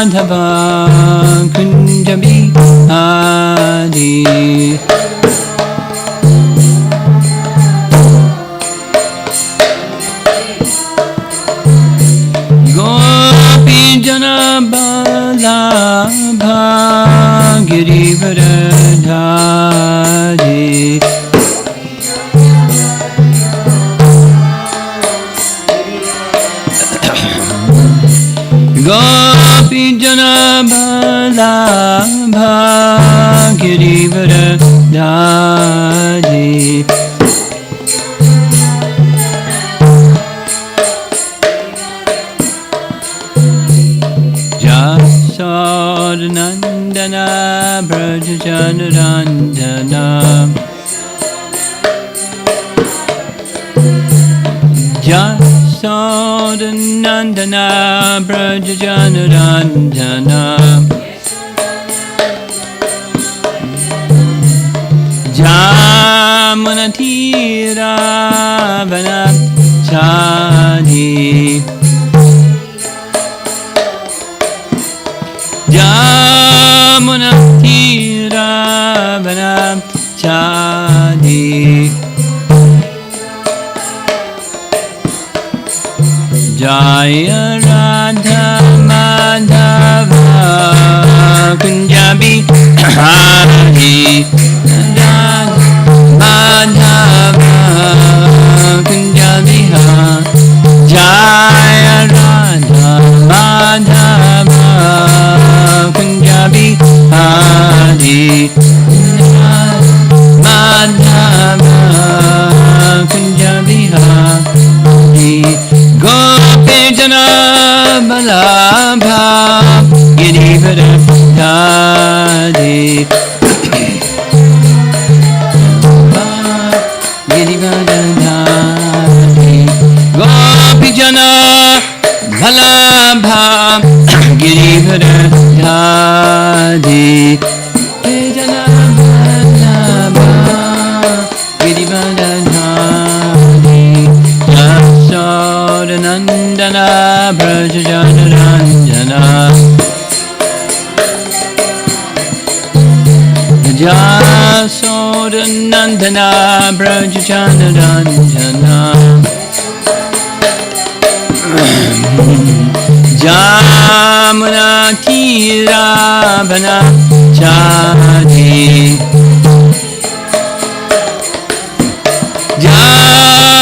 Madhava Kunja Bihari Gopi Jana Balabha Girivardhari Gopi Jana Balabha Girivardhari Jasodhanandana Brajajanarandana Jasodhanandana Brajajanarandana Jamunatira Vanachari Jamunatira Vanachari Jaya Radha Madhava Kunja Bihari Radha Madhava Kunja Bihari Jaya Radha Madhava Kunja Bihari Madhava Kunja Bihari Gopi Jana Balabha Girivardhari Girivardhari Gopi Jana Balabha Girivardhari Jana Balabha Girivardhari Jasodhanandana Brajajanarandana Jasodhanandana Brajajanarandana Jamunatira Vanachari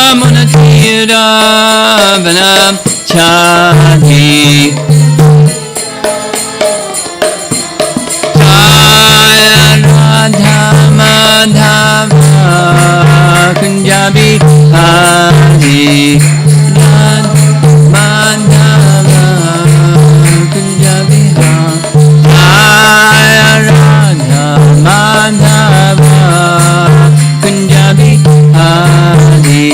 Jamunatira Vanachari Jaya Radha Madhava Kunja Bihari Madhava Kunja Bihari Jaya Radha Madhava Kunja Bihari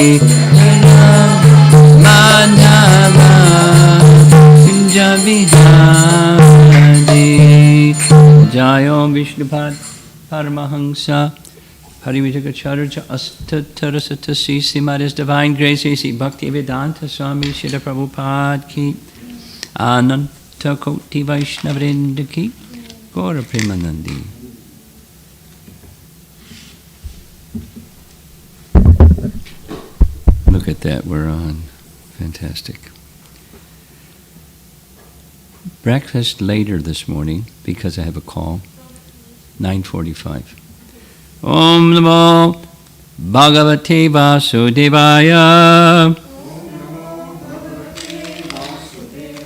Madhava Kunja Bihari Jayo Vishnupad Paramahansa Parivijagacharya Astatarasatasi Srimad His Divine Grace A.C. Bhaktivedanta Swami Srila Prabhupada Ki Ananta Koti Vaishnavrinda Ki Gaura Premanandi. Look at that, we're on. Fantastic. Breakfast later this morning because I have a call. 9:45. Om Namo Bhagavate Vasudevaya.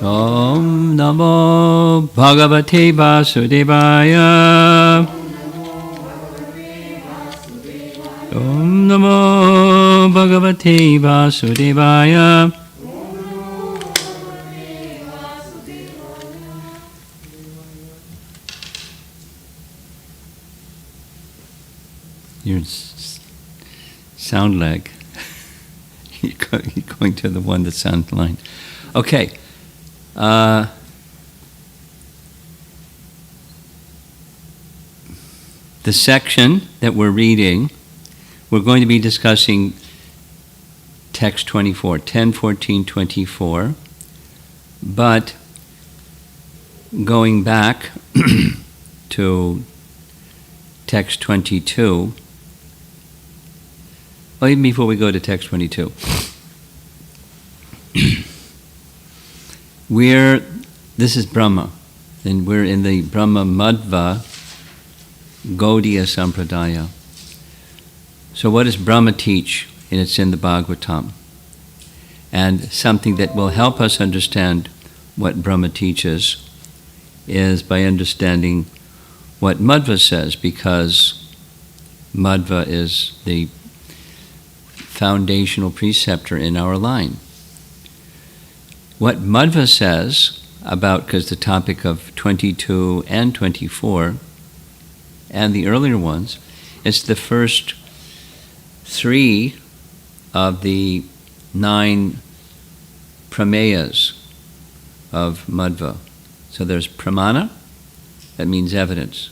Om Namo Bhagavate Vasudevaya. Om Namo Bhagavate Vasudevaya. You sound like you're going to the one that sounds line. Okay. The section that we're reading, we're going to be discussing text 24, 10, 14, 24. But going back to text 22, well, even before we go to text 22, this is Brahma, and we're in the Brahma Madhva Gaudiya Sampradaya. So what does Brahma teach? And it's in the Bhagavatam. And something that will help us understand what Brahma teaches is by understanding what Madhva says, because Madhva is the foundational preceptor in our line. What Madhva says about, because the topic of 22 and 24 and the earlier ones, it's the first 3 of the 9 prameyas of Madhva. So there's pramana, that means evidence.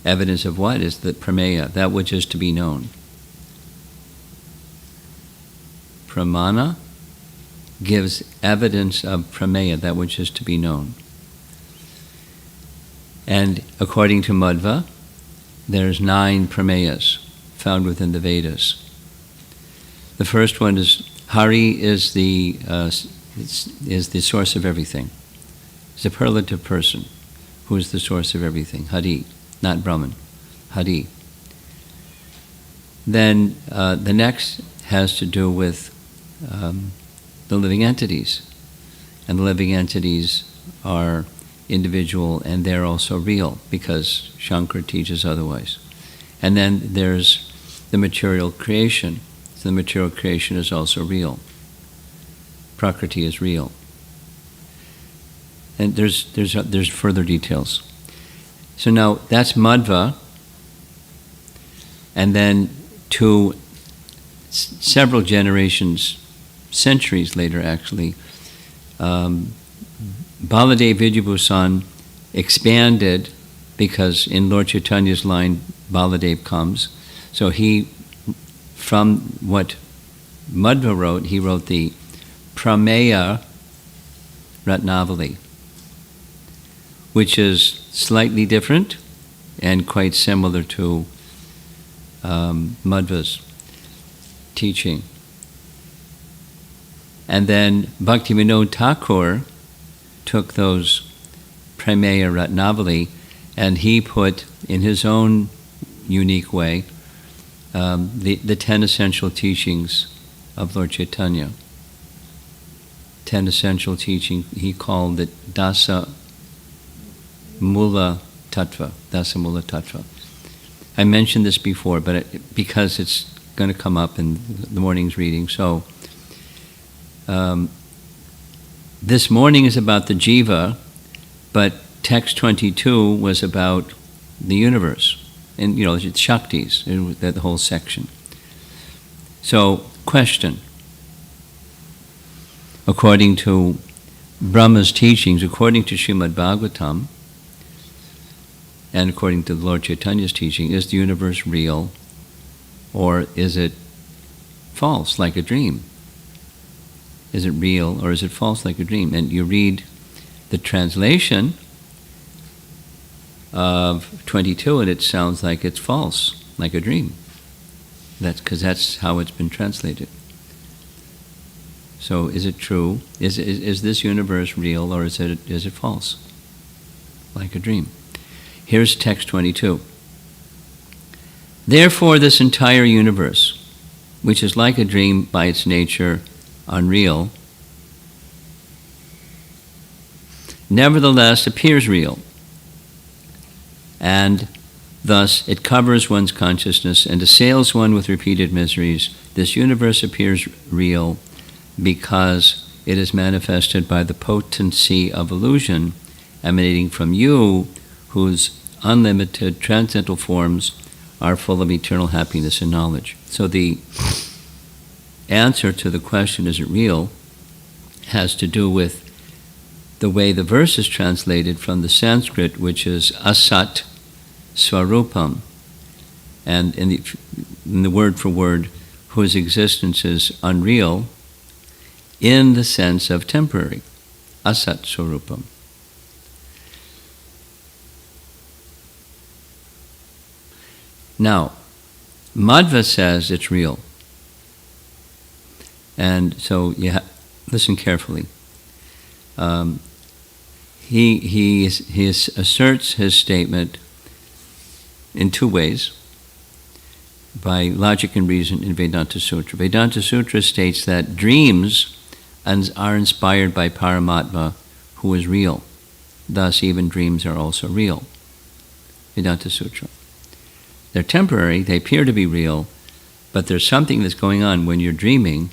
Evidence of what is the prameya, that which is to be known. Pramana gives evidence of prameya, that which is to be known. And according to Madhva, there's 9 prameyas found within the Vedas. The first one is Hari is the source of everything. Superlative person who is the source of everything. Hari, not Brahman. Hari. Then the next has to do with the living entities. And the living entities are individual and they're also real, because Shankara teaches otherwise. And then there's the material creation. So the material creation is also real. Prakriti is real. And there's further details. So now that's Madhva, and then several generations, centuries later actually, Baladev Vidyabhusan expanded, because in Lord Chaitanya's line Baladev comes. So he, from what Madhva wrote, he wrote the Prameya Ratnavali, which is slightly different and quite similar to Madhva's teaching. And then Bhaktivinoda Thakur took those Prameya Ratnavali and he put, in his own unique way, the 10 essential teachings of Lord Chaitanya. 10 essential teaching, he called it Dasa Mula Tattva. Dasa Mula Tattva. I mentioned this before, but because it's going to come up in the morning's reading, so this morning is about the jiva, but text 22 was about the universe. And, it's Shaktis, the whole section. So, question. According to Brahma's teachings, according to Srimad Bhagavatam, and according to Lord Chaitanya's teaching, is the universe real, or is it false, like a dream? Is it real, or is it false, like a dream? And you read the translation of 22, and it sounds like it's false, like a dream. That's because that's how it's been translated. So, is it true? Is this universe real, or is it false, like a dream? Here's text 22. Therefore, this entire universe, which is like a dream by its nature, unreal, nevertheless appears real. And thus it covers one's consciousness and assails one with repeated miseries. This universe appears real because it is manifested by the potency of illusion emanating from you, whose unlimited transcendental forms are full of eternal happiness and knowledge. So the answer to the question, is it real, has to do with the way the verse is translated from the Sanskrit, which is asat swarupam, and in the word for word, whose existence is unreal in the sense of temporary, asat swarupam. Now, Madhva says it's real. And so listen carefully. He asserts his statement in two ways, by logic and reason in Vedanta Sutra. Vedanta Sutra states that dreams are inspired by Paramatma, who is real. Thus, even dreams are also real. Vedanta Sutra. They're temporary, they appear to be real, but there's something that's going on when you're dreaming.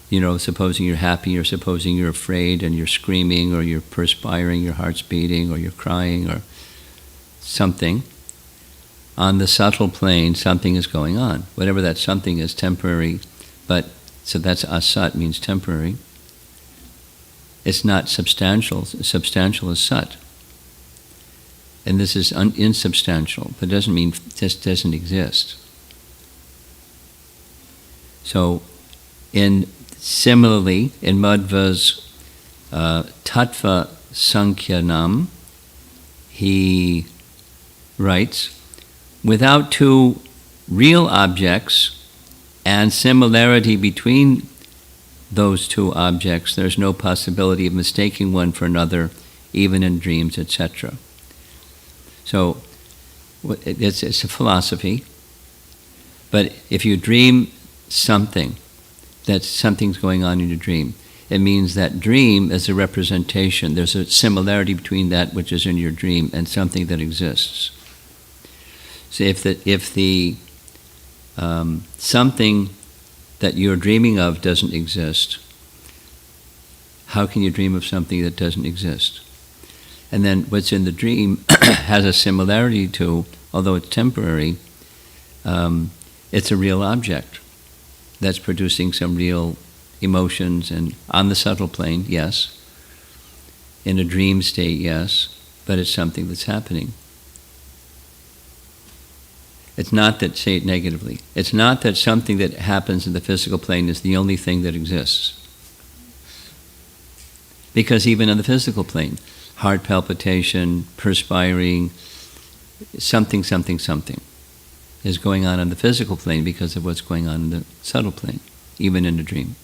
Supposing you're happy, or supposing you're afraid and you're screaming, or you're perspiring, your heart's beating, or you're crying, or something. On the subtle plane, something is going on. Whatever that something is, temporary, so that's asat, means temporary. It's not substantial. Substantial is sat. And this is insubstantial, but it doesn't mean this doesn't exist. So, similarly, in Madhva's Tattva Sankhyanam, he writes, without two real objects and similarity between those two objects, there's no possibility of mistaking one for another, even in dreams, etc. So it's a philosophy, but if you dream something, that something's going on in your dream, it means that dream is a representation. There's a similarity between that which is in your dream and something that exists. So if the something that you're dreaming of doesn't exist, how can you dream of something that doesn't exist? And then what's in the dream has a similarity to, although it's temporary, it's a real object that's producing some real emotions, and on the subtle plane, yes. In a dream state, yes, but it's something that's happening. It's not that, say it negatively, it's not that something that happens in the physical plane is the only thing that exists. Because even on the physical plane, heart palpitation, perspiring, something is going on the physical plane because of what's going on in the subtle plane, even in a dream.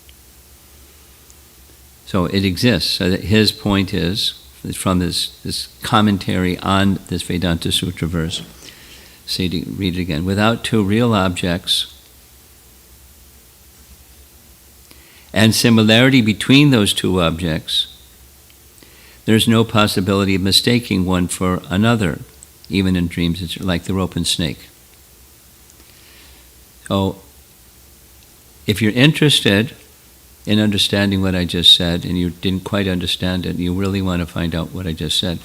So it exists. So that his point is, from this commentary on this Vedanta Sutra verse, read it again. Without two real objects and similarity between those two objects, there's no possibility of mistaking one for another, even in dreams. It's like the rope and snake. So, if you're interested in understanding what I just said, and you didn't quite understand it, and you really want to find out what I just said,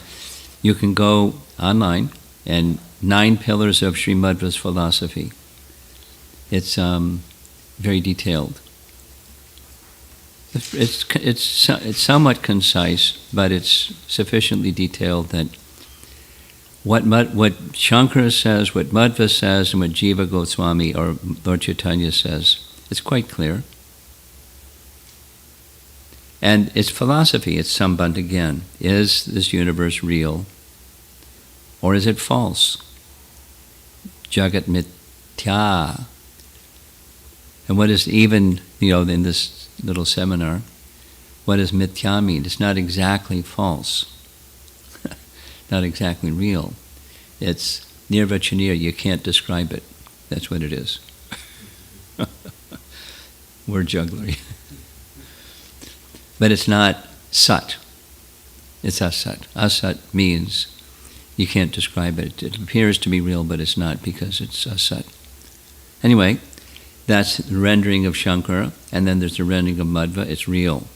you can go online and 9 Pillars of Sri Madhva's Philosophy. It's very detailed. It's somewhat concise, but it's sufficiently detailed that what Shankara says, what Madhva says, and what Jiva Goswami or Lord Chaitanya says, it's quite clear. And it's philosophy, it's Sambandha again. Is this universe real? Or is it false? Jagat Mithya. And what is even, in this little seminar, what does mithya mean? It's not exactly false. Not exactly real. It's nirvachanīya, you can't describe it. That's what it is. Word jugglery. But it's not sat. It's asat. Asat means you can't describe it. It appears to be real, but it's not because it's asat. Anyway, that's the rendering of Shankara, and then there's the rendering of Madhva, it's real.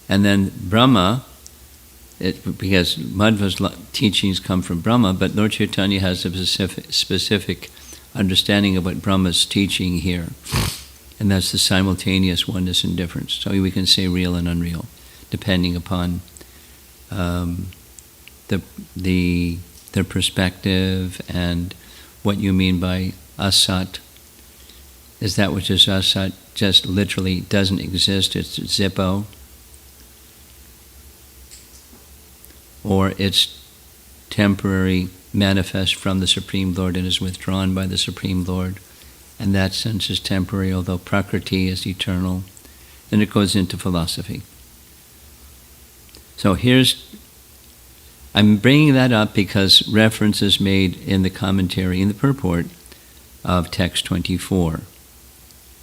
And then Brahma, because Madhva's teachings come from Brahma, but Lord Chaitanya has a specific understanding of what Brahma's teaching here. And that's the simultaneous oneness and difference. So we can say real and unreal, depending upon their perspective and what you mean by asat. Is that which is asat just literally doesn't exist, it's zippo? Or it's temporary, manifests from the Supreme Lord and is withdrawn by the Supreme Lord. And that sense is temporary, although Prakriti is eternal. And it goes into philosophy. So I'm bringing that up because reference is made in the commentary, in the purport of text 24.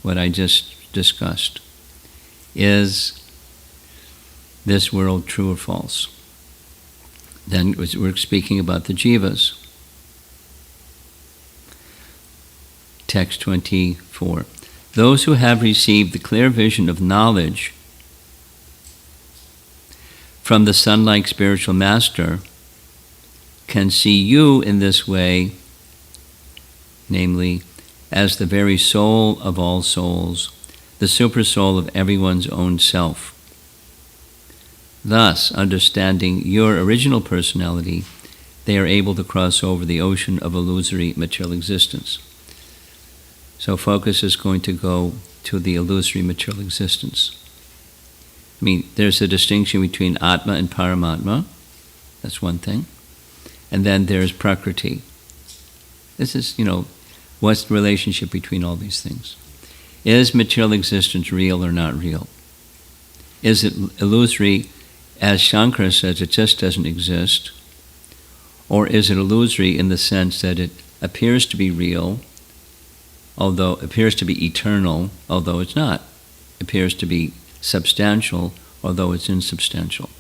What I just discussed. Is this world true or false? Then we're speaking about the jivas. Text 24. Those who have received the clear vision of knowledge from the sun-like spiritual master can see you in this way, namely, as the very soul of all souls, the supersoul of everyone's own self. Thus, understanding your original personality, they are able to cross over the ocean of illusory material existence. So focus is going to go to the illusory material existence. I mean, there's a distinction between Atma and Paramatma. That's one thing. And then there's Prakriti. This is, what's the relationship between all these things? Is material existence real or not real? Is it illusory, as Shankara says, it just doesn't exist? Or is it illusory in the sense that it appears to be real, although it appears to be eternal, although it's not? It appears to be substantial, although it's insubstantial.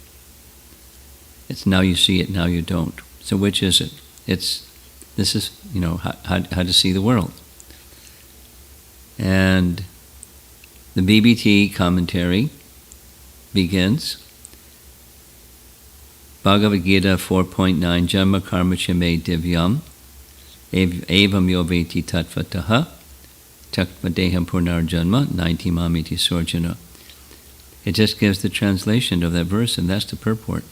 It's now you see it, now you don't. So which is it? This is, how to see the world. And the BBT commentary begins, Bhagavad Gita 4.9, Janma karma chame divyam, evam yo veti tatvataha, takvadeham purnarjanma, naiti mamiti sorjana. It just gives the translation of that verse, and that's the purport.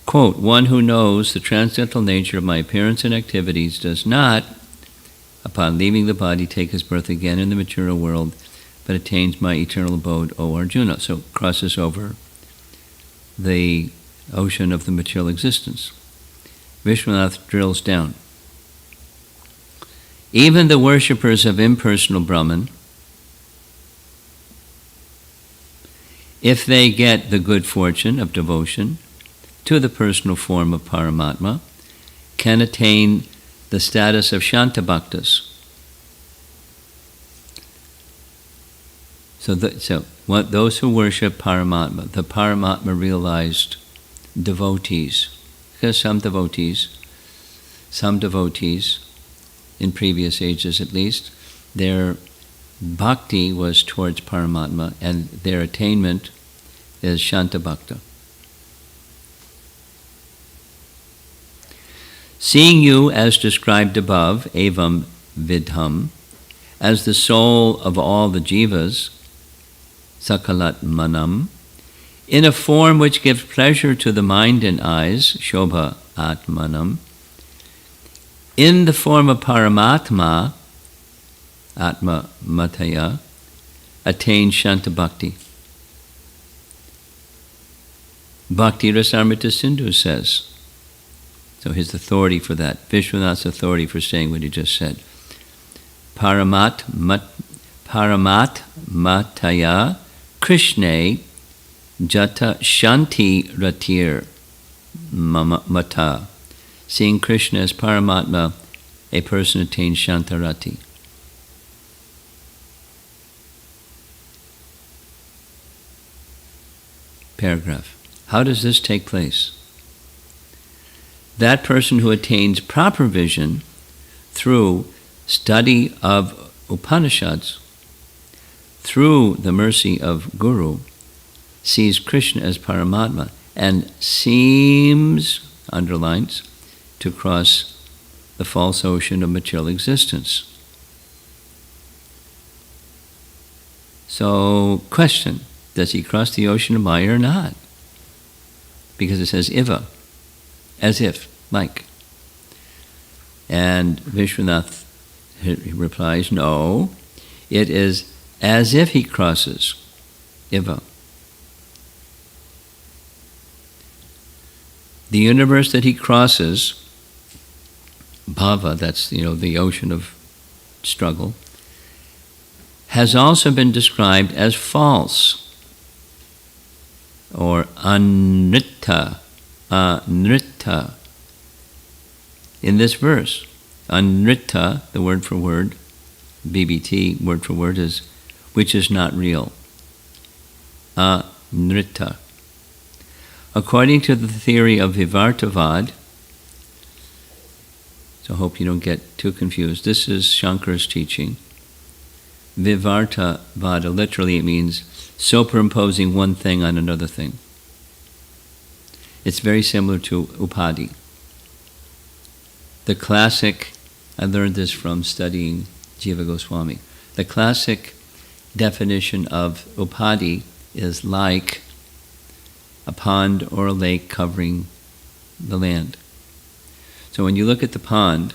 Quote, one who knows the transcendental nature of my appearance and activities does not, upon leaving the body, take his birth again in the material world, but attains my eternal abode, O Arjuna. So crosses over the ocean of the material existence. Vishwanath drills down. Even the worshippers of impersonal Brahman, if they get the good fortune of devotion to the personal form of Paramatma, can attain the status of Shanta Bhaktas. So those who worship Paramatma, the Paramatma realized devotees, because some devotees, in previous ages at least, their bhakti was towards Paramatma, and their attainment is Shanta Bhakta. Seeing you as described above, evam vidham, as the soul of all the jivas, sakalat manam, in a form which gives pleasure to the mind and eyes, shobha atmanam, in the form of Paramatma, atma mataya, attain Shanta Bhakti. Bhakti Rasamrita Sindhu says, so his authority for that, Vishwanath's authority for saying what he just said. Paramat mataya Krishne jata shanti ratir mata. Seeing Krishna as Paramatma, a person attains Shantarati. Paragraph. How does this take place? That person who attains proper vision through study of Upanishads, through the mercy of Guru, sees Krishna as Paramatma and seems, underlines, to cross the false ocean of material existence. So, question, does he cross the ocean of Maya or not? Because it says iva, as if, like. And Vishwanath replies, no, it is as if he crosses iva. The universe that he crosses bhava, that's the ocean of struggle, has also been described as false, or anritta, in this verse. Anritta, the word for word, BBT, word for word, is which is not real. Anritta. According to the theory of Vivartavad, so I hope you don't get too confused, this is Shankara's teaching. Vivartavada, literally it means superimposing one thing on another thing. It's very similar to upadhi. The classic, I learned this from studying Jiva Goswami, the classic definition of upadhi is like a pond or a lake covering the land. So when you look at the pond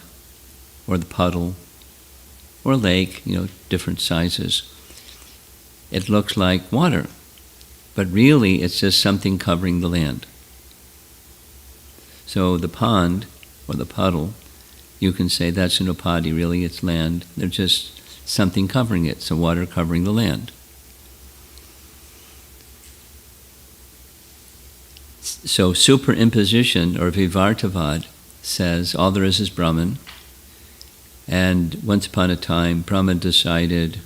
or the puddle or lake, different sizes, it looks like water, but really it's just something covering the land. So the pond or the puddle, you can say that's an upadhi, really it's land. There's just something covering it, so water covering the land. So superimposition, or Vivartavad, says all there is Brahman, and once upon a time Brahma decided,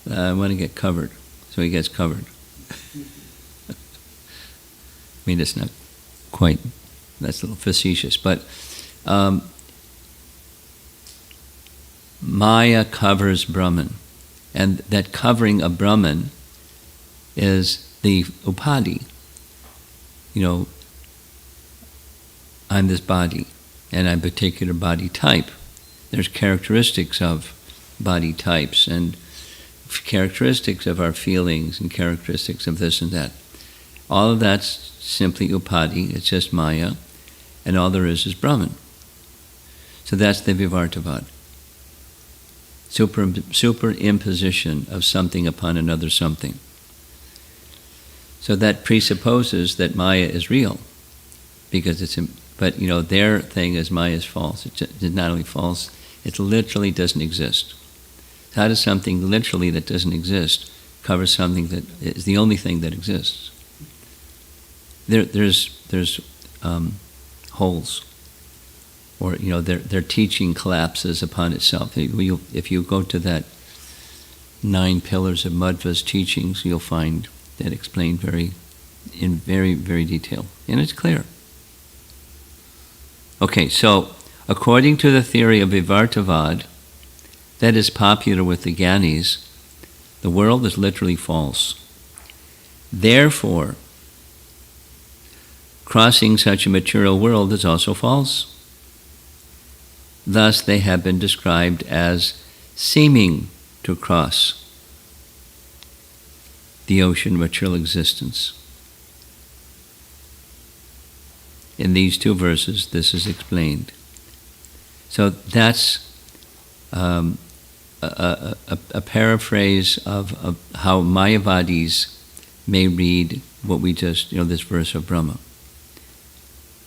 I want to get covered, so he gets covered. I mean, it's not quite, that's a little facetious, but Maya covers Brahman, and that covering of Brahman is the upadhi. I'm this body, and I'm a particular body type. There's characteristics of body types, and characteristics of our feelings, and characteristics of this and that. All of that's simply upadhi, it's just Maya, and all there is Brahman. So that's the Vivartavad. Superimposition of something upon another something. So that presupposes that Maya is real, because but their thing is Maya is false. It's not only false, it literally doesn't exist. How does something literally that doesn't exist cover something that is the only thing that exists? There's holes, or their teaching collapses upon itself. If you go to that 9 pillars of Madhva's teachings, you'll find that explained in very, very detail. And it's clear. Okay, so according to the theory of Vivartavad, that is popular with the Gyanis, the world is literally false. Therefore, crossing such a material world is also false. Thus, they have been described as seeming to cross the ocean of material existence. In these 2 verses, this is explained. So that's a paraphrase of how Mayavadis may read what we just, this verse of Brahma.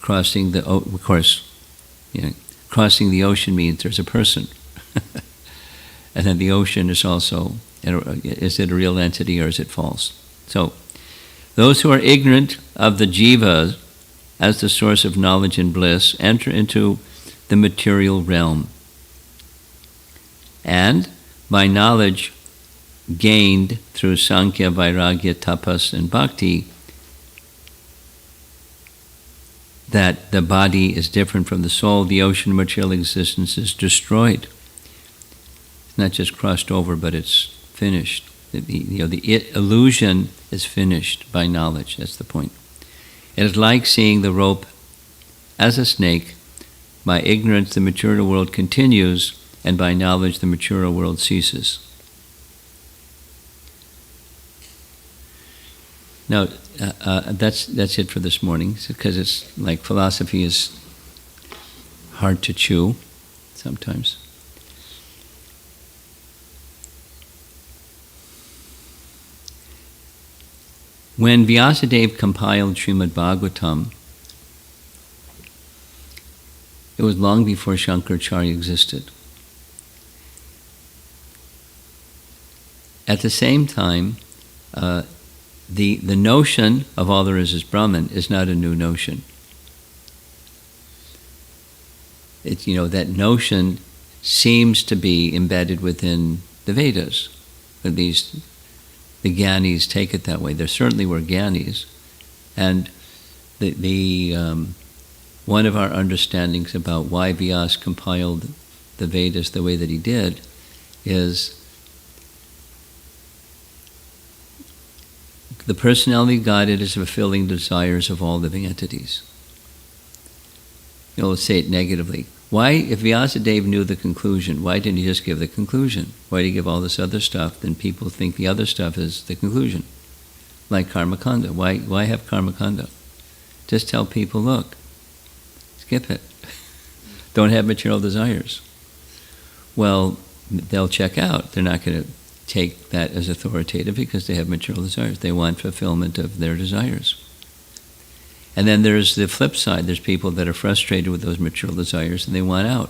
Crossing the ocean means there's a person. And then the ocean is also, is it a real entity or is it false? So, those who are ignorant of the jiva as the source of knowledge and bliss enter into the material realm. And by knowledge gained through Sankhya, Vairagya, Tapas, and Bhakti, that the body is different from the soul, the ocean of material existence is destroyed. It's not just crossed over, but it's finished. The illusion is finished by knowledge. That's the point. It is like seeing the rope as a snake. By ignorance, the material world continues, and by knowledge, the material world ceases. Now, that's it for this morning, because it's like philosophy is hard to chew sometimes. When Vyasadeva compiled Srimad Bhagavatam, It was long before Shankaracharya existed. At the same time, the notion of all there is Brahman is not a new notion. It's, that notion seems to be embedded within the Vedas. At least the Gyanis take it that way. There certainly were Gyanis. And one of our understandings about why Vyasa compiled the Vedas the way that he did is the personality of Godhead is fulfilling the desires of all living entities. Let's say it negatively. Why, if Vyasadeva knew the conclusion, why didn't he just give the conclusion? Why did he give all this other stuff? Then people think the other stuff is the conclusion. Like Karmakanda. Why have Karmakanda? Just tell people, look, skip it. Don't have material desires. Well, they'll check out. They're not going to take that as authoritative because they have material desires. They want fulfillment of their desires. And then there's the flip side. There's people that are frustrated with those material desires and they want out.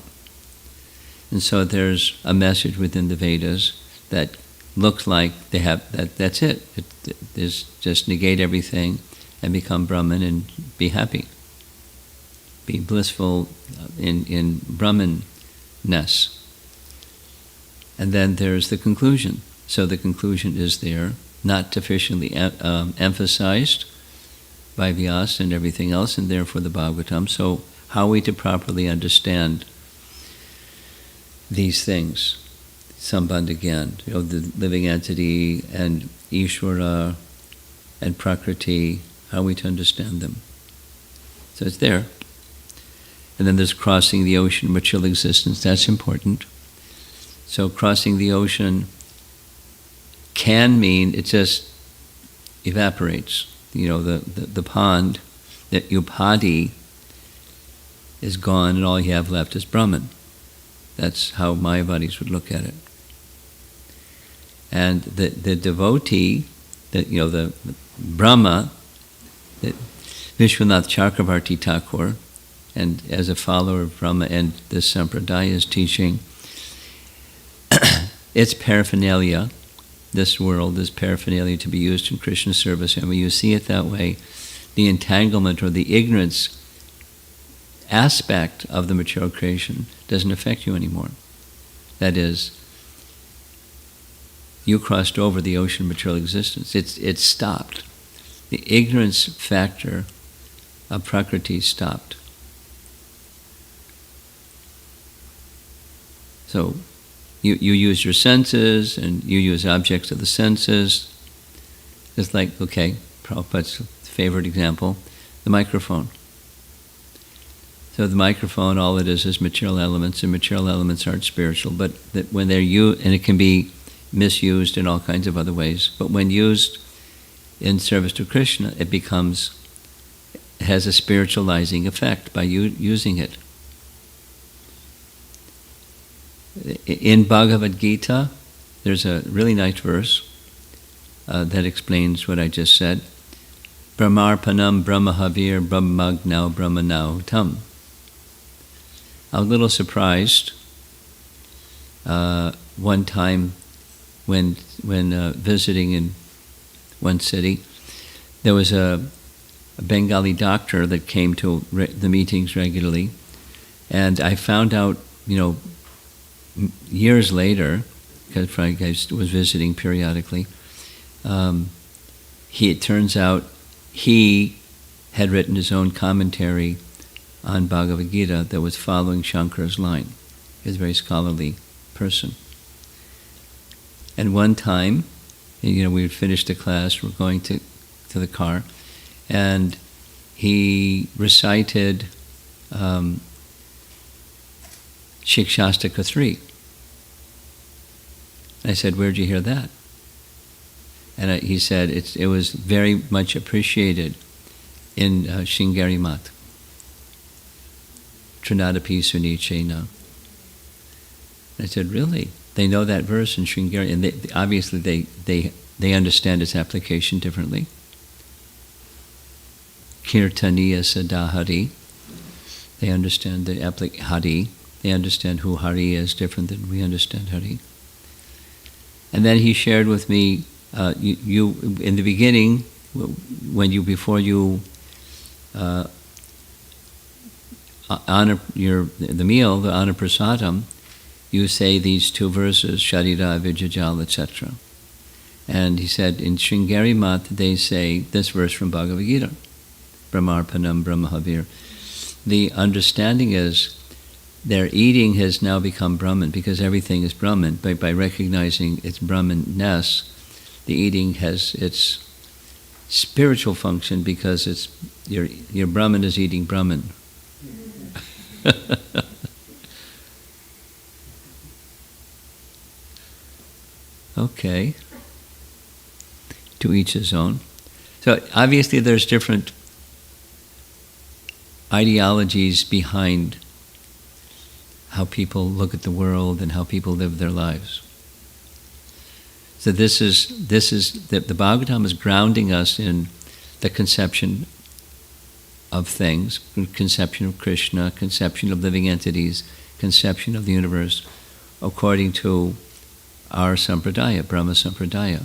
And so there's a message within the Vedas that looks like they have that's it. There's just negate everything and become Brahman and be happy. Be blissful in Brahman-ness. And then there's the conclusion. So the conclusion is there, not sufficiently emphasized by Vyasa and everything else, and therefore the Bhagavatam. So how are we to properly understand these things? Sambandha again, the living entity and Ishvara and Prakriti, how are we to understand them? So it's there. And then there's crossing the ocean, material existence, that's important. So crossing the ocean can mean it just evaporates. The pond, that upadhi is gone and all you have left is Brahman. That's how Mayavadis would look at it. And the devotee, the Brahma, that Vishwanath Chakravarti Thakur, and as a follower of Brahma and this Sampradaya is teaching, it's paraphernalia. This world is paraphernalia to be used in Krishna service, and when you see it that way, the entanglement or the ignorance aspect of the material creation doesn't affect you anymore. That is, you crossed over the ocean of material existence. It's stopped. The ignorance factor of Prakriti stopped. So you use your senses and you use objects of the senses. It's like, okay, Prabhupada's favorite example, the microphone. So the microphone, all it is material elements, and material elements aren't spiritual, but that when they're used, and it can be misused in all kinds of other ways, but when used in service to Krishna, it has a spiritualizing effect by using it. In Bhagavad Gita, there's a really nice verse that explains what I just said. Brahmarpanam Brahmahavir Brahmagnau Brahmanau Tam. I was a little surprised one time when visiting in one city. There was a Bengali doctor that came to the meetings regularly, and I found out, years later, because I was visiting periodically, it turns out he had written his own commentary on Bhagavad Gita that was following Shankara's line. He was a very scholarly person. And one time, we had finished the class, we're going to the car, and he recited Shikshastaka 3. I said, where'd you hear that? And he said, it was very much appreciated in Shingari Mat. Trinadapi Sunichena. I said, really? They know that verse in Shringari, and obviously they understand its application differently. Kirtaniya Sadahari. They understand the Hari. They understand who Hari is, different than we understand Hari. And then he shared with me, you in the beginning, before you honor the meal, the honor prasadam, you say these two verses, Sharira, Vijajal, etc. And he said, in Sringeri Mat, they say this verse from Bhagavad Gita, Brahmarpanam Brahmahavir. The understanding is their eating has now become Brahman, because everything is Brahman. By recognizing its Brahman-ness, the eating has its spiritual function, because it's your Brahman is eating Brahman. Okay. To each his own. So obviously there's different ideologies behind how people look at the world and how people live their lives. So this is the Bhagavatam is grounding us in the conception of things, conception of Krishna, conception of living entities, conception of the universe, according to our sampradaya, Brahma sampradaya.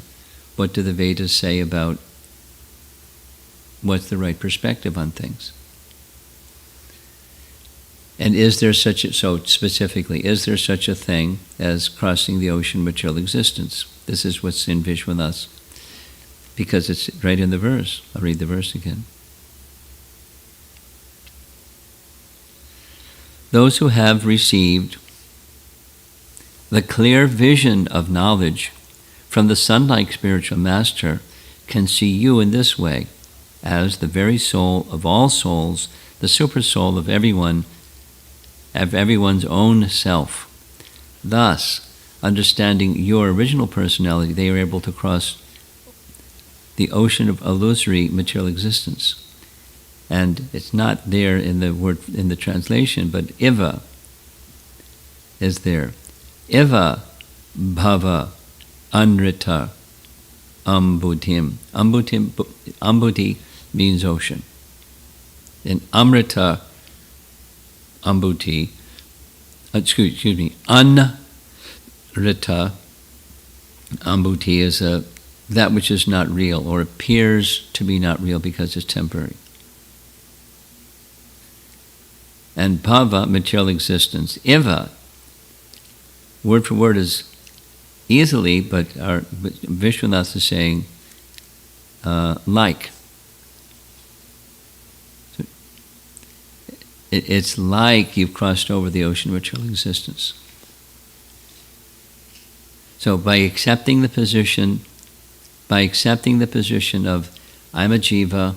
What do the Vedas say about what's the right perspective on things? And is there such a, so specifically, is there such a thing as crossing the ocean material existence? This is what's in Vishwanath, because it's right in the verse. I'll read the verse again. Those who have received the clear vision of knowledge from the sun-like spiritual master can see you in this way, as the very soul of all souls, the super soul of everyone's own self. Thus, understanding your original personality, they are able to cross the ocean of illusory material existence. And it's not there in the word, in the translation, but Iva is there. Iva bhava anrita ambutim. Ambuti means ocean. And amrita ambuti, excuse me, anrita ambuti is that which is not real, or appears to be not real because it's temporary. And bhava, material existence. Iva, word for word is easily, but Vishwanath is saying like. So it's like you've crossed over the ocean of material existence. So by accepting the position of I'm a jiva,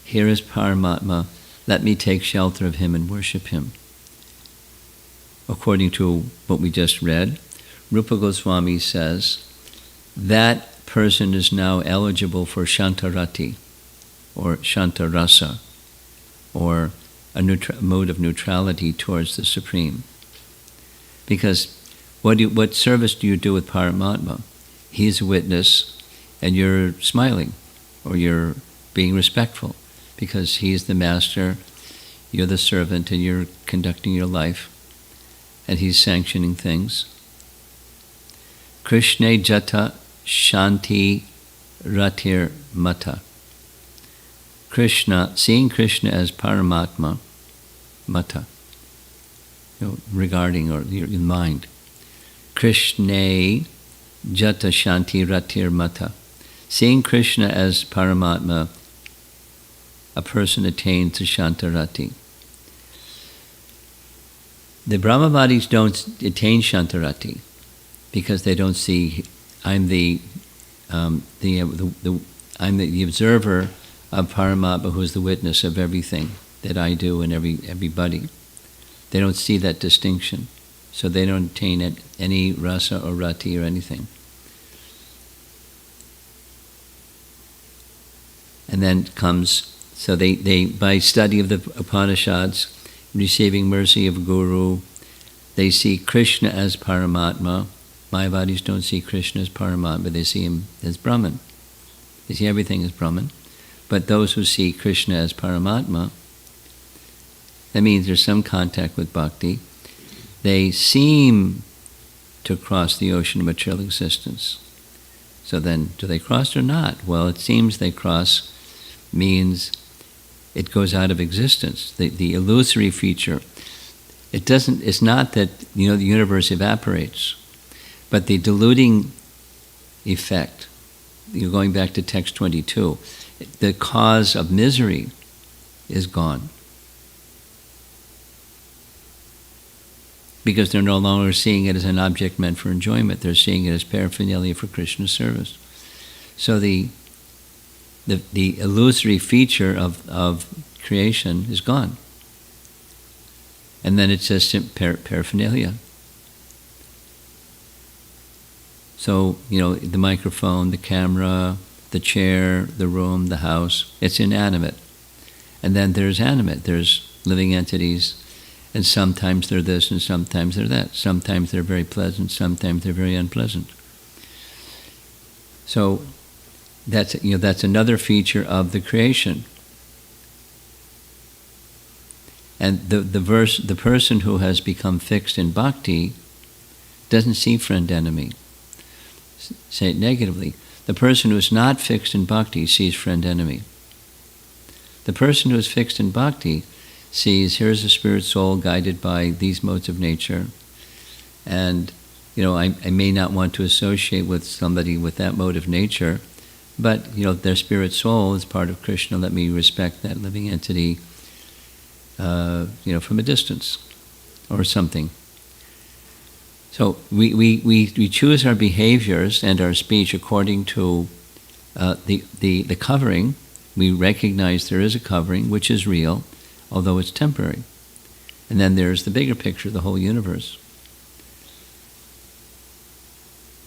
here is Paramatma, let me take shelter of him and worship him. According to what we just read, Rupa Goswami says that person is now eligible for Shantarati, or Shantarasa, or a mode of neutrality towards the Supreme. Because what service do you do with Paramatma? He's a witness, and you're smiling, or you're being respectful, because he's the master, you're the servant, and you're conducting your life, and he's sanctioning things. Krishna jata shanti ratir mata. Krishna, seeing Krishna as Paramatma, mata, regarding, or in mind. Krishna jata shanti ratir mata. Seeing Krishna as Paramatma, a person attains to Shantarati. The Brahmavadis don't attain Shantarati because they don't see I'm the observer of Paramatma, who is the witness of everything that I do and everybody. They don't see that distinction, so they don't attain any rasa or rati or anything. And then comes, so they by study of the Upanishads, receiving mercy of Guru, they see Krishna as Paramatma. Mayavadis don't see Krishna as Paramatma, they see him as Brahman. They see everything as Brahman. But those who see Krishna as Paramatma, That means there's some contact with bhakti. They seem to cross the ocean of material existence. So then, do they cross or not? Well, it seems they cross means it goes out of existence. The illusory feature, it's not that, the universe evaporates, but the diluting effect, going back to text 22, the cause of misery is gone. Because they're no longer seeing it as an object meant for enjoyment. They're seeing it as paraphernalia for Krishna's service. So the illusory feature of creation is gone. And then it's just paraphernalia. So, the microphone, the camera, the chair, the room, the house, it's inanimate. And then there's animate. There's living entities. And sometimes they're this and sometimes they're that. Sometimes they're very pleasant, sometimes they're very unpleasant. So that's another feature of the creation. And the person who has become fixed in bhakti doesn't see friend enemy. Say it negatively. The person who is not fixed in bhakti sees friend enemy. The person who is fixed in bhakti sees, here's a spirit soul guided by these modes of nature, and I may not want to associate with somebody with that mode of nature, but their spirit soul is part of Krishna. Let me respect that living entity, from a distance, or something. So we choose our behaviors and our speech according to the covering. We recognize there is a covering which is real, although it's temporary. And then there's the bigger picture, the whole universe.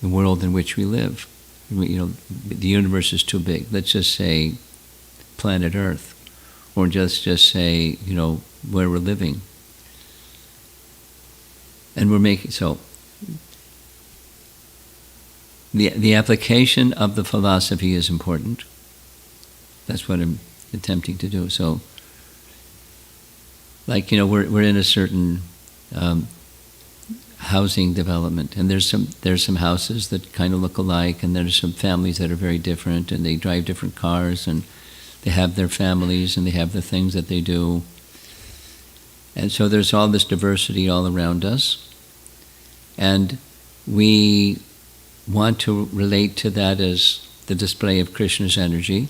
The world in which we live. The universe is too big. Let's just say planet Earth. Or just say, where we're living. And we're making, so, the application of the philosophy is important. That's what I'm attempting to do. So, we're in a certain housing development, and there's some houses that kind of look alike, and there's some families that are very different, and they drive different cars, and they have their families, and they have the things that they do. And so there's all this diversity all around us, and we want to relate to that as the display of Krishna's energy,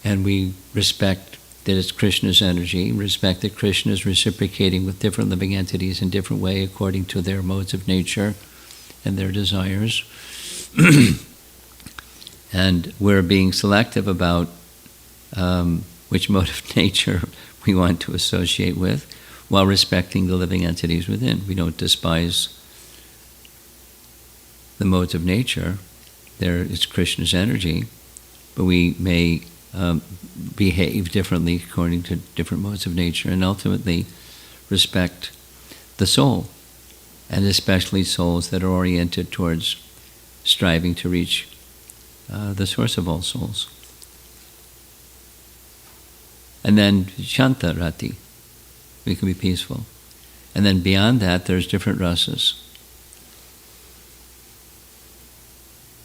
and we respect that it's Krishna's energy, respect that Krishna is reciprocating with different living entities in different way according to their modes of nature and their desires. And we're being selective about which mode of nature we want to associate with, while respecting the living entities within. We don't despise the modes of nature. There is Krishna's energy, but we may behave differently according to different modes of nature, and ultimately respect the soul, and especially souls that are oriented towards striving to reach the source of all souls. And then Shanta Rati, we can be peaceful. And then beyond that, there's different rasas.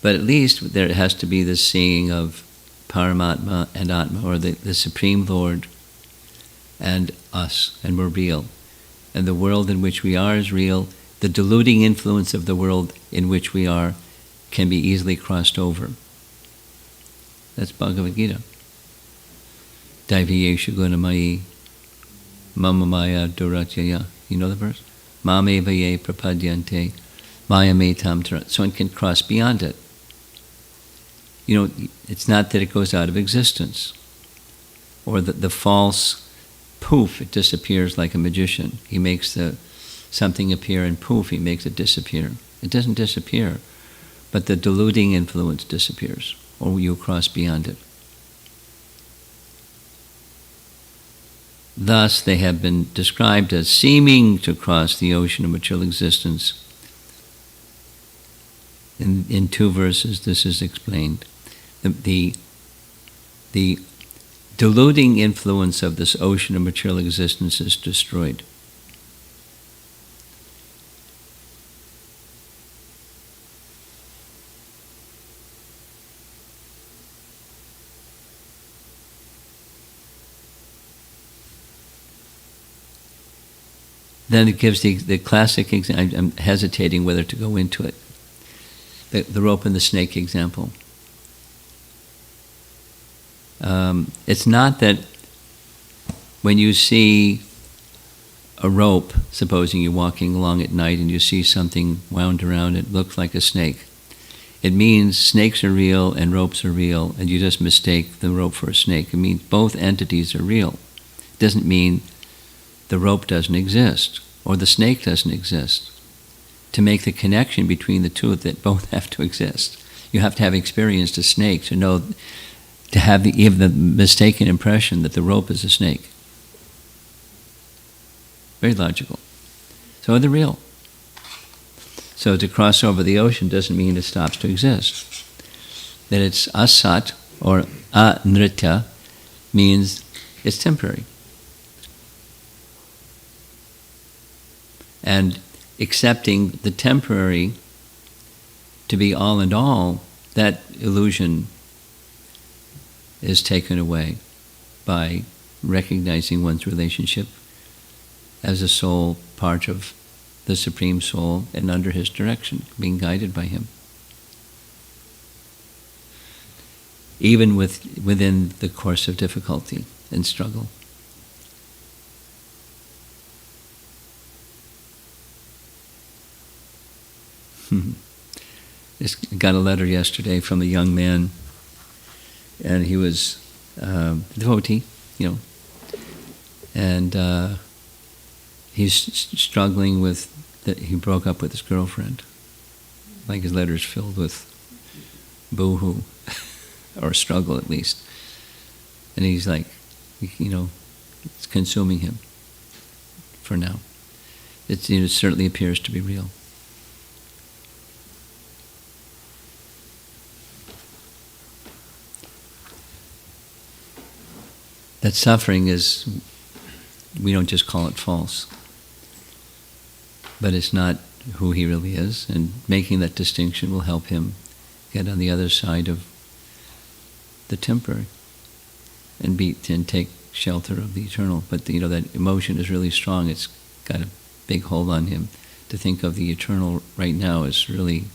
But at least there has to be this seeing of Paramatma and Atma, or the Supreme Lord and us, and we're real. And the world in which we are is real. The diluting influence of the world in which we are can be easily crossed over. That's Bhagavad Gita. Daiviyesha gunamayi mama maya duratyaya. You know the verse? Mameva ye prapadyante maya me tam tara. So one can cross beyond it. It's not that it goes out of existence, or the false poof, it disappears like a magician. He makes something appear, and poof, he makes it disappear. It doesn't disappear, but the diluting influence disappears, or you cross beyond it. Thus, they have been described as seeming to cross the ocean of material existence. In two verses, this is explained. The diluting influence of this ocean of material existence is destroyed. Then it gives the classic example. I'm hesitating whether to go into it. The rope and the snake example. It's not that when you see a rope, supposing you're walking along at night and you see something wound around, it looks like a snake. It means snakes are real and ropes are real, and you just mistake the rope for a snake. It means both entities are real. It doesn't mean the rope doesn't exist or the snake doesn't exist. To make the connection between the two, that both have to exist, you have to have experienced a snake to know, to have even the mistaken impression that the rope is a snake. Very logical. So they're real. So to cross over the ocean doesn't mean it stops to exist. That it's asat or anritya means it's temporary. And accepting the temporary to be all and all, that illusion is taken away by recognizing one's relationship as a soul, part of the Supreme Soul, and under His direction, being guided by Him. Even within the course of difficulty and struggle. Just got a letter yesterday from a young man, and he was a devotee, and he's struggling with that. He broke up with his girlfriend. Like his letter's filled with boo-hoo, or struggle at least. And he's like, it's consuming him for now. It certainly appears to be real. That suffering is, we don't just call it false, but it's not who he really is, and making that distinction will help him get on the other side of the temporary and take shelter of the eternal. But that emotion is really strong. It's got a big hold on him. To think of the eternal right now is really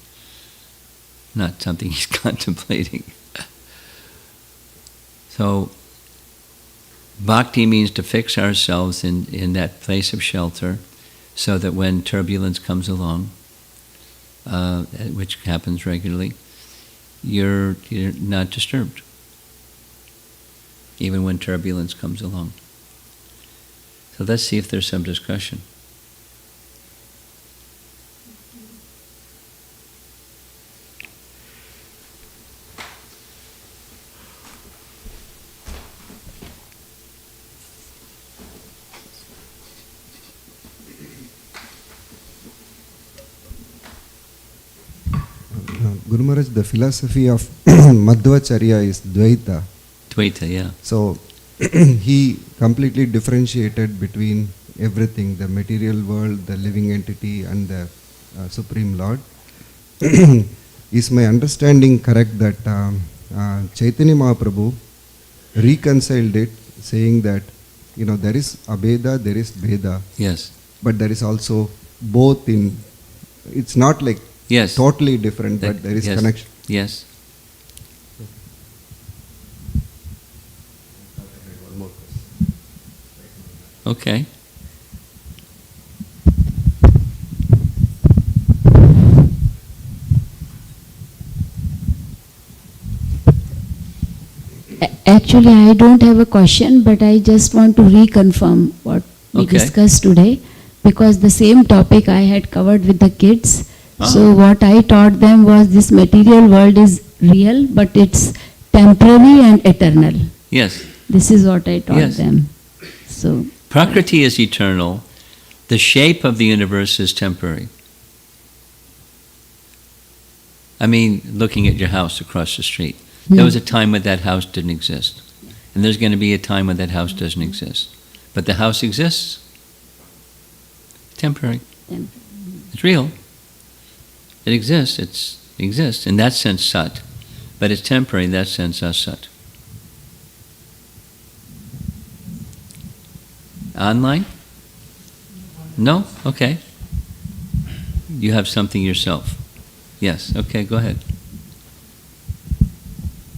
not something he's contemplating. So bhakti means to fix ourselves in that place of shelter, so that when turbulence comes along, which happens regularly, you're not disturbed, even when turbulence comes along. So let's see if there's some discussion. Guru Maharaj, the philosophy of Madhvacharya is Dvaita. Dvaita, yeah. So he completely differentiated between everything, the material world, the living entity, and the Supreme Lord. Is my understanding correct that Chaitanya Mahaprabhu reconciled it, saying that there is Abheda, there is Bheda. Yes. But there is also both in. It's not like yes. totally different, but there is yes. connection. Yes. Okay. Actually, I don't have a question, but I just want to reconfirm what we discussed today, because the same topic I had covered with the kids. So what I taught them was this material world is real, but it's temporary and eternal. Yes. This is what I taught them. So Prakriti is eternal. The shape of the universe is temporary. I mean, looking at your house across the street. There was a time when that house didn't exist. And there's going to be a time when that house doesn't exist. But the house exists. Temporary. It's real. It exists. It exists. In that sense, sat. But it's temporary. In that sense, asat. Online? No? Okay. You have something yourself. Yes. Okay, go ahead.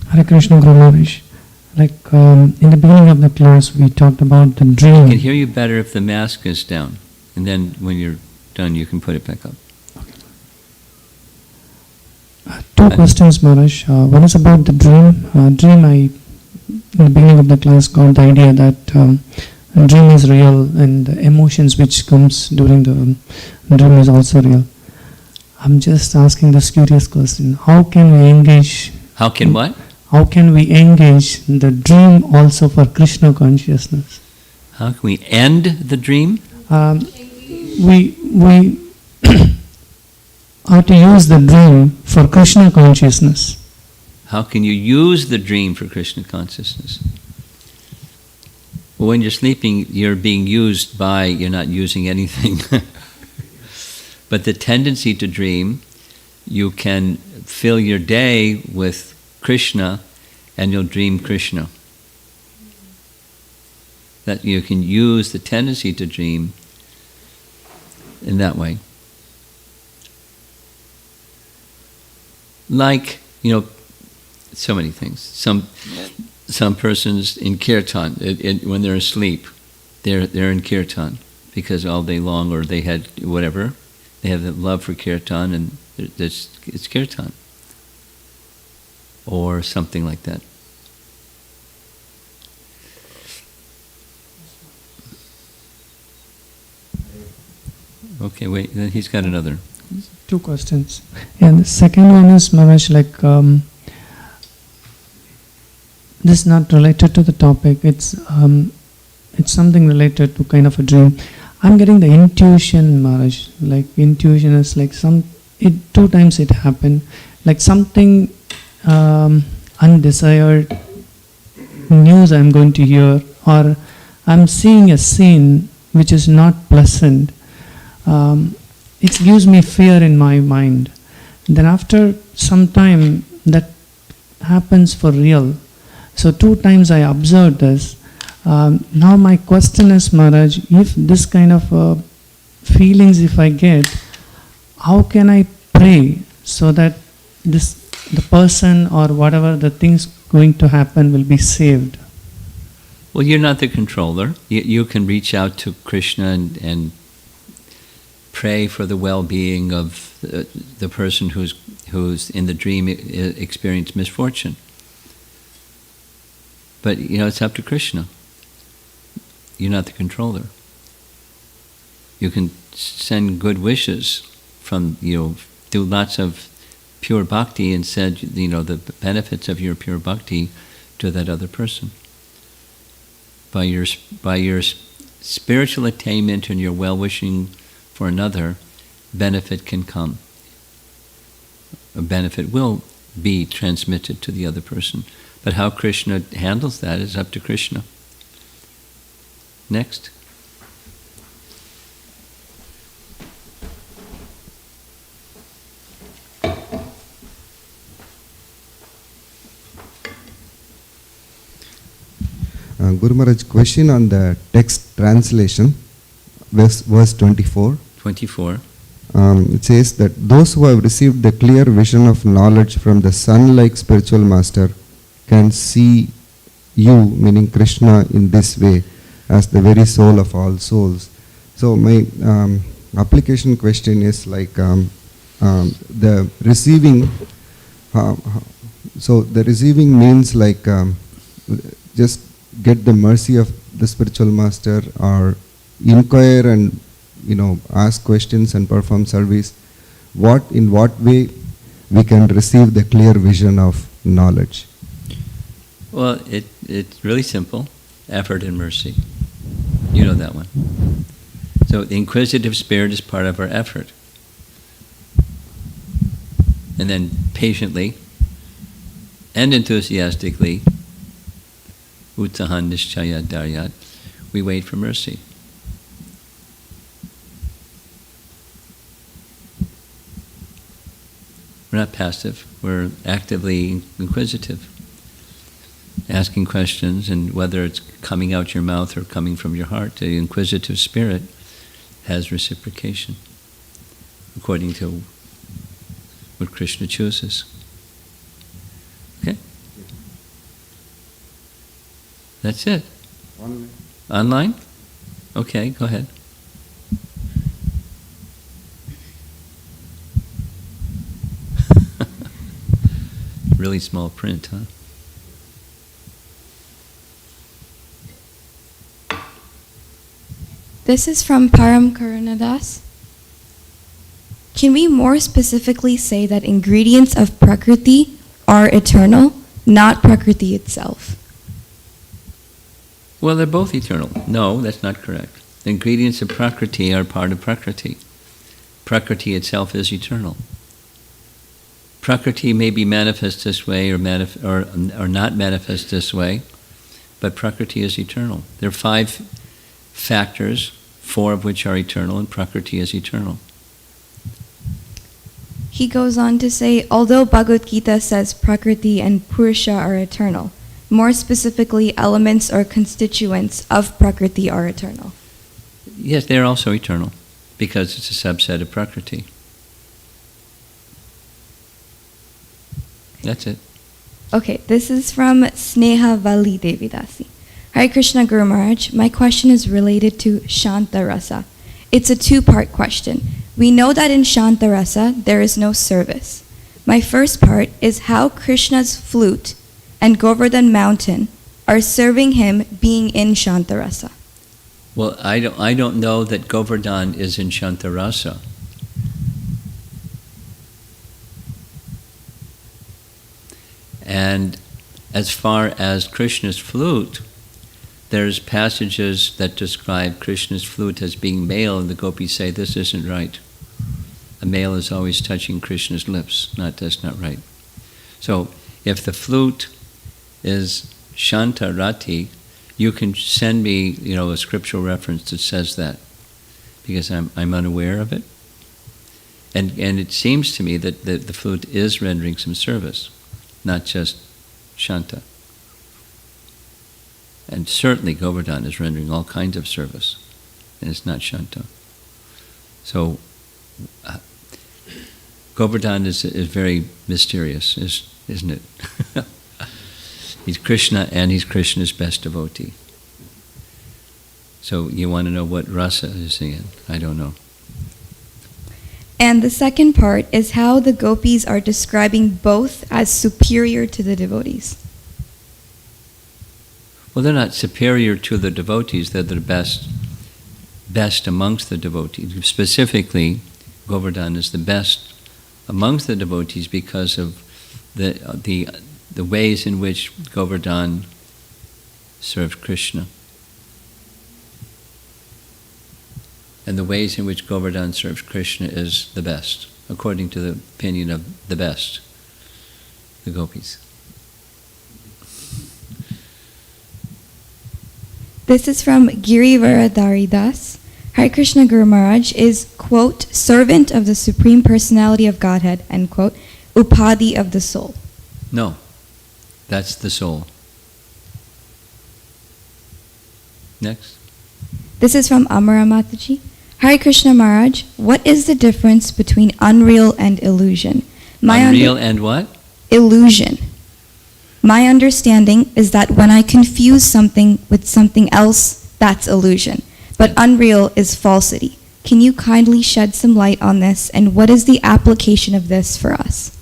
Hare Krishna Guru Maharaj. Like in the beginning of the class, we talked about the dream. I can hear you better if the mask is down. And then when you're done, you can put it back up. Two questions, Maharaj. One is about the dream. In the beginning of the class, got the idea that a dream is real and the emotions which comes during the dream is also real. I'm just asking this curious question. How can we engage? How can what? How can we engage the dream also for Krishna consciousness? How can we end the dream? We how to use the dream for Krishna consciousness. How can you use the dream for Krishna consciousness? Well, when you're sleeping, you're being used by, you're not using anything. But the tendency to dream, you can fill your day with Krishna and you'll dream Krishna. That you can use the tendency to dream in that way. Like, so many things. Some persons in kirtan, when they're asleep, they're in kirtan because all day long, or they had whatever, they have the love for kirtan, and it's kirtan, or something like that. Okay, wait. Then he's got another. Two questions. And the second one is, Maharaj, like this is not related to the topic. It's something related to kind of a dream. I'm getting the intuition, Maharaj. Like intuition is like two times it happened. Like something undesired news I'm going to hear, or I'm seeing a scene which is not pleasant. It gives me fear in my mind. Then after some time, that happens for real. So 2 times I observed this. Now my question is, Maharaj, if this kind of feelings if I get, how can I pray so that the person or whatever the things going to happen will be saved? Well, you're not the controller. You can reach out to Krishna and pray for the well-being of the person who's in the dream experienced misfortune. But it's up to Krishna. You're not the controller. You can send good wishes from do lots of pure bhakti and send the benefits of your pure bhakti to that other person. By your spiritual attainment and your well-wishing for another, benefit can come. A benefit will be transmitted to the other person. But how Krishna handles that is up to Krishna. Next. Guru Maharaj, question on the text translation, verse 24. 24. It says that those who have received the clear vision of knowledge from the sun-like spiritual master can see you, meaning Krishna, in this way as the very soul of all souls. So my application question is like the receiving. So the receiving means like just get the mercy of the spiritual master, or inquire and ask questions and perform service. In what way we can receive the clear vision of knowledge? Well, it's really simple. Effort and mercy. You know that one. So the inquisitive spirit is part of our effort. And then patiently and enthusiastically Uttahan Nishchaya Daryat. We wait for mercy. We're not passive, we're actively inquisitive, asking questions, and whether it's coming out your mouth or coming from your heart, the inquisitive spirit has reciprocation according to what Krishna chooses. Okay? That's it. Online? Okay, go ahead. Really small print, huh? This is from Param Karunadas. Can we more specifically say that ingredients of Prakriti are eternal, not Prakriti itself? Well, they're both eternal. No, that's not correct. The ingredients of Prakriti are part of Prakriti. Prakriti itself is eternal. Prakriti may be manifest this way or not manifest this way, but Prakriti is eternal. There are 5 factors, 4 of which are eternal, and Prakriti is eternal. He goes on to say, although Bhagavad Gita says Prakriti and Purusha are eternal, more specifically, elements or constituents of Prakriti are eternal. Yes, they're also eternal, because it's a subset of Prakriti. That's it. Okay, this is from Sneha Vali Devidasi. Hare Krishna Guru Maharaj, my question is related to Shanta Rasa. It's a 2-part question. We know that in Shanta Rasa there is no service. My first part is how Krishna's flute and Govardhan mountain are serving him being in Shanta Rasa. Well, I don't know that Govardhan is in Shanta Rasa. And as far as Krishna's flute, there's passages that describe Krishna's flute as being male, and the gopis say this isn't right. A male is always touching Krishna's lips. That's not right. So if the flute is Shanta Rati, you can send me, a scriptural reference that says that, because I'm unaware of it. And it seems to me that the flute is rendering some service, not just Shanta. And certainly Govardhan is rendering all kinds of service, and it's not Shanta. So Govardhan is very mysterious, isn't it? He's Krishna, and he's Krishna's best devotee. So you want to know what rasa is in? I don't know. And the second part is how the gopis are describing both as superior to the devotees. Well, they're not superior to the devotees, they're the best amongst the devotees. Specifically, Govardhan is the best amongst the devotees because of the ways in which Govardhan served Krishna. And the ways in which Govardhan serves Krishna is the best, according to the opinion of the best, the gopis. This is from Girivara Daridas. Hare Krishna Guru Maharaj is, quote, servant of the Supreme Personality of Godhead, end quote, upadhi of the soul. No, that's the soul. Next. This is from Amara Mataji. Hare Krishna Maharaj, what is the difference between unreal and illusion? Unreal and what? Illusion. My understanding is that when I confuse something with something else, that's illusion. But unreal is falsity. Can you kindly shed some light on this, and what is the application of this for us?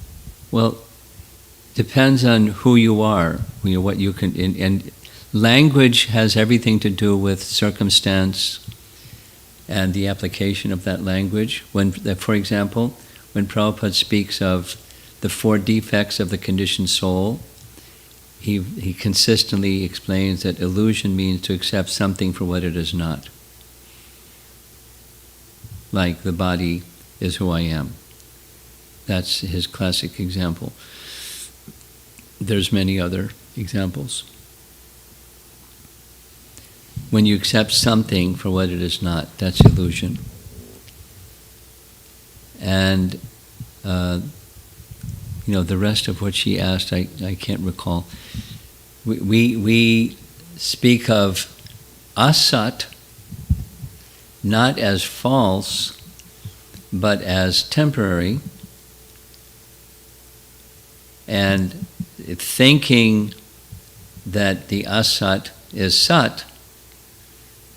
Well, depends on who you are, what you can, and language has everything to do with circumstance and the application of that language. For example, when Prabhupada speaks of the 4 defects of the conditioned soul, he consistently explains that illusion means to accept something for what it is not. Like the body is who I am. That's his classic example. There's many other examples. When you accept something for what it is not, that's illusion. And, the rest of what she asked, I can't recall. We speak of asat not as false, but as temporary, and thinking that the asat is sat,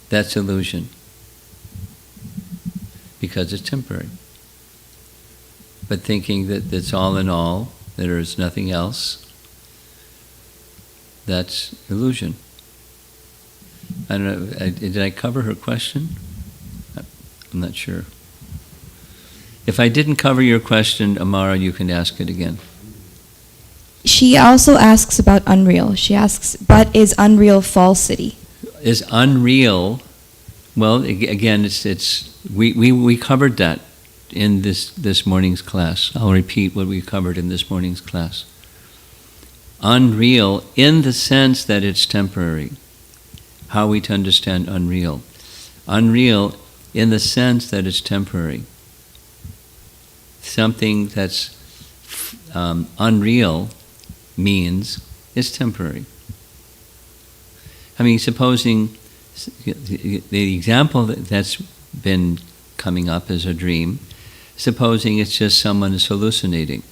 that's illusion, because it's temporary. But thinking that it's all in all, that there is nothing else, that's illusion. I don't know, did I cover her question? I'm not sure. If I didn't cover your question, Amara, you can ask it again. She also asks about unreal. She asks, but is unreal falsity? Is unreal, well, again, we covered that in this morning's class. I'll repeat what we covered in this morning's class. Unreal in the sense that it's temporary. How are we to understand unreal? Unreal in the sense that it's temporary. Something that's unreal means is temporary. I mean, supposing the example that's been coming up is a dream, supposing it's just someone is hallucinating.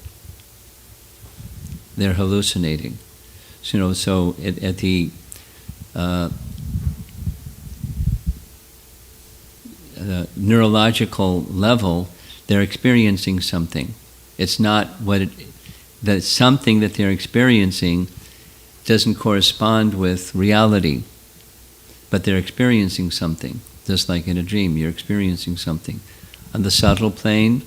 They're hallucinating. So at the neurological level, they're experiencing something. It's not that something that they're experiencing doesn't correspond with reality, but they're experiencing something. Just like in a dream, you're experiencing something. On the subtle plane,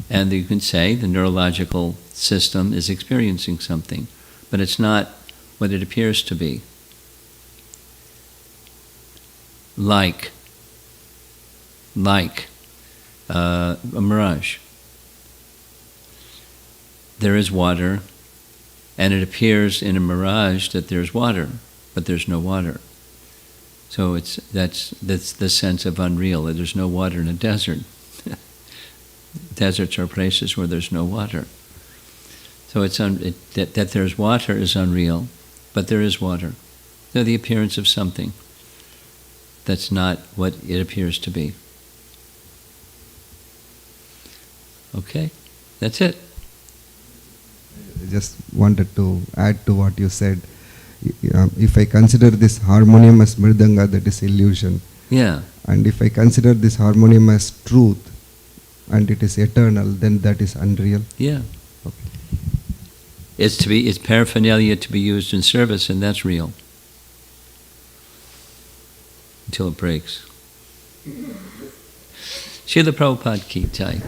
and you can say the neurological system is experiencing something, but it's not what it appears to be. Like a mirage. There is water, and it appears in a mirage that there's water, but there's no water. So that's the sense of unreal. There's no water in a desert. Deserts are places where there's no water. So that there's water is unreal, but there is water. They're the appearance of something that's not what it appears to be. Okay, that's it. I just wanted to add to what you said. If I consider this harmonium as mridanga, that is illusion. Yeah. And if I consider this harmonium as truth, and it is eternal, then that is unreal. Yeah. Okay. It's paraphernalia to be used in service, and that's real. Until it breaks. Srila Prabhupada Ki Jai.